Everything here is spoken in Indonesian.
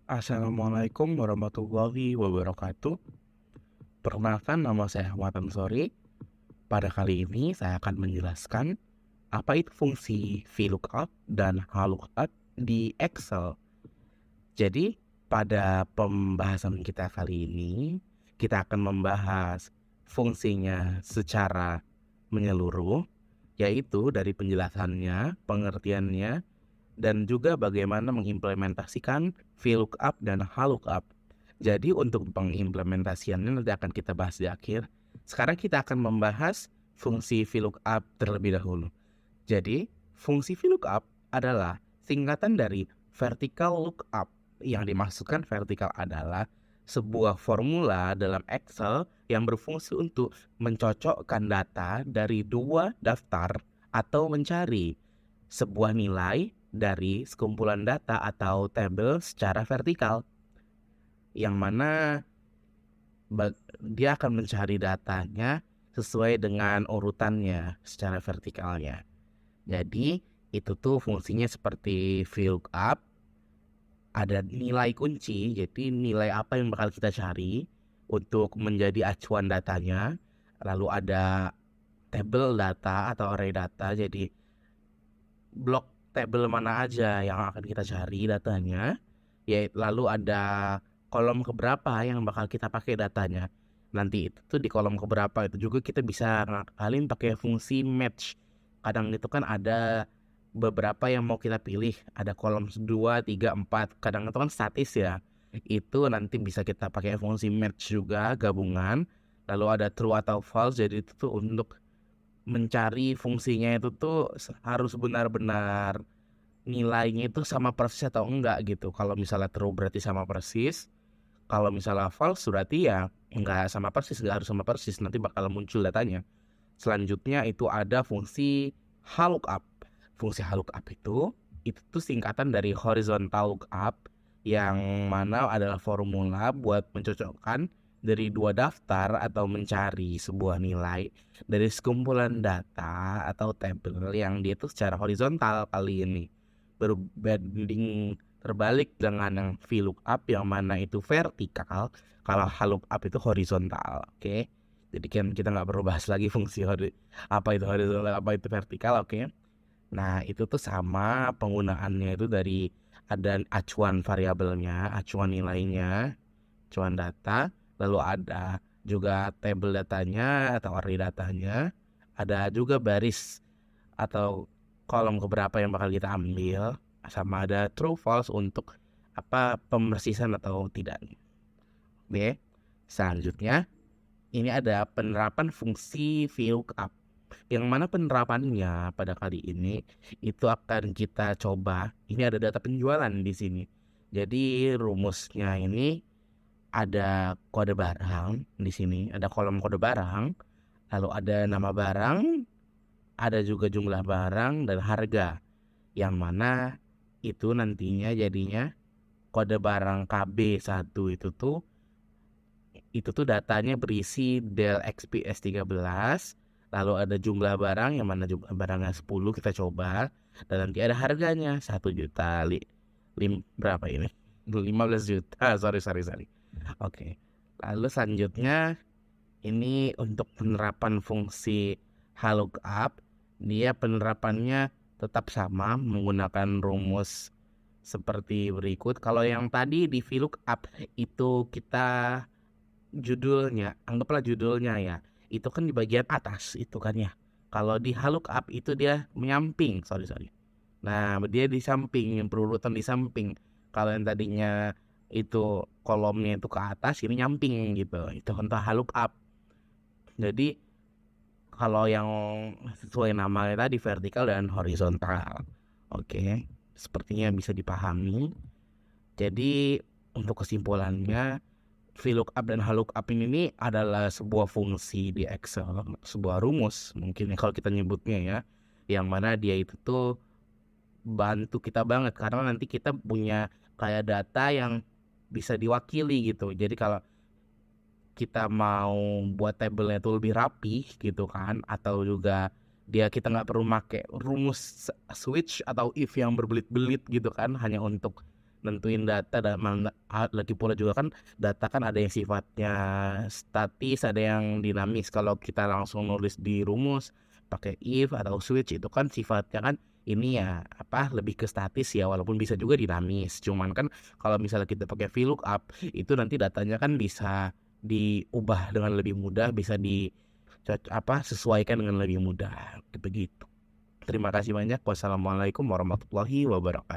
Assalamualaikum warahmatullahi wabarakatuh. Perkenalkan, nama saya Ahmad Ansori. Pada kali ini saya akan menjelaskan apa itu fungsi VLOOKUP dan HLOOKUP di Excel. Jadi pada pembahasan kita kali ini kita akan membahas fungsinya secara menyeluruh, yaitu dari penjelasannya, pengertiannya, dan juga bagaimana mengimplementasikan VLOOKUP dan HLOOKUP. Jadi untuk pengimplementasiannya nanti akan kita bahas di akhir. Sekarang kita akan membahas fungsi VLOOKUP terlebih dahulu. Jadi fungsi VLOOKUP adalah singkatan dari vertical lookup. Yang dimaksudkan vertikal adalah sebuah formula dalam Excel yang berfungsi untuk mencocokkan data dari dua daftar atau mencari sebuah nilai dari sekumpulan data atau tabel secara vertikal, yang mana dia akan mencari datanya sesuai dengan urutannya secara vertikalnya. Jadi itu tuh fungsinya seperti VLOOKUP, ada nilai kunci, jadi nilai apa yang bakal kita cari untuk menjadi acuan datanya. Lalu ada tabel data atau array data, jadi blok tabel mana aja yang akan kita cari datanya, ya. Lalu ada kolom keberapa yang bakal kita pakai datanya. Nanti itu tuh di kolom keberapa itu juga kita bisa ngakalin pakai fungsi match. Kadang itu kan ada beberapa yang mau kita pilih, ada kolom 2, 3, 4. Kadang itu kan statis ya. Itu nanti bisa kita pakai fungsi match juga, gabungan. Lalu ada true atau false, jadi itu tuh untuk mencari fungsinya itu tuh harus benar-benar nilainya itu sama persis atau enggak gitu. Kalau misalnya true berarti sama persis, kalau misalnya false berarti ya enggak sama persis, enggak harus sama persis, nanti bakal muncul datanya. Selanjutnya itu ada fungsi HLOOKUP. Fungsi HLOOKUP itu tuh singkatan dari horizontal lookup, yang mana adalah formula buat mencocokkan dari dua daftar atau mencari sebuah nilai dari sekumpulan data atau tabel yang dia tuh secara horizontal kali ini. Berbanding terbalik dengan yang VLOOKUP yang mana itu vertikal, kalau HLOOKUP itu horizontal. Oke. Jadi kan kita nggak perlu bahas lagi fungsi apa itu horizontal, apa itu vertikal. Oke. Nah itu tuh sama penggunaannya itu dari ada acuan variabelnya, acuan nilainya, acuan data, lalu ada juga tabel datanya atau array datanya, ada juga baris atau kolom keberapa yang bakal kita ambil, sama ada true false untuk apa pembersihan atau tidak. Oke. Selanjutnya ini ada penerapan fungsi VLOOKUP, yang mana penerapannya pada kali ini itu akan kita coba. Ini ada data penjualan di sini. Jadi rumusnya ini ada kode barang di sini, ada kolom kode barang, lalu ada nama barang, ada juga jumlah barang dan harga, yang mana itu nantinya jadinya kode barang KB1 itu tuh datanya berisi del XPS 13, lalu ada jumlah barang yang mana jumlah barangnya 10 kita coba, dan nanti ada harganya 1 juta berapa ini? 15 juta, sorry. Oke. Lalu selanjutnya ini untuk penerapan fungsi HLOOKUP, dia penerapannya tetap sama menggunakan rumus seperti berikut. Kalau yang tadi di VLOOKUP itu kita anggaplah judulnya ya, itu kan di bagian atas itu kan ya. Kalau di HLOOKUP itu dia menyamping, sorry. Nah dia di samping, berurutan di samping. Kalau yang tadinya itu kolomnya itu ke atas, ini nyamping gitu. Itu untuk HLOOKUP. Jadi kalau yang sesuai namanya tadi vertikal dan horizontal. Oke, sepertinya bisa dipahami. Jadi untuk kesimpulannya, VLOOKUP dan HLOOKUP ini adalah sebuah fungsi di Excel, sebuah rumus mungkin ya kalau kita nyebutnya ya, yang mana dia itu tuh bantu kita banget karena nanti kita punya kayak data yang bisa diwakili gitu. Jadi kalau kita mau buat tabelnya itu lebih rapi gitu kan, atau juga kita nggak perlu pakai rumus switch atau if yang berbelit-belit gitu kan, hanya untuk nentuin data dan lagi pula juga kan data kan ada yang sifatnya statis, ada yang dinamis. Kalau kita langsung nulis di rumus pakai if atau switch itu kan sifatnya kan ini ya lebih ke statis ya, walaupun bisa juga dinamis. Cuman kan kalau misalnya kita pakai VLOOKUP itu nanti datanya kan bisa diubah dengan lebih mudah, bisa sesuaikan dengan lebih mudah begitu. Terima kasih banyak. Wassalamualaikum warahmatullahi wabarakatuh.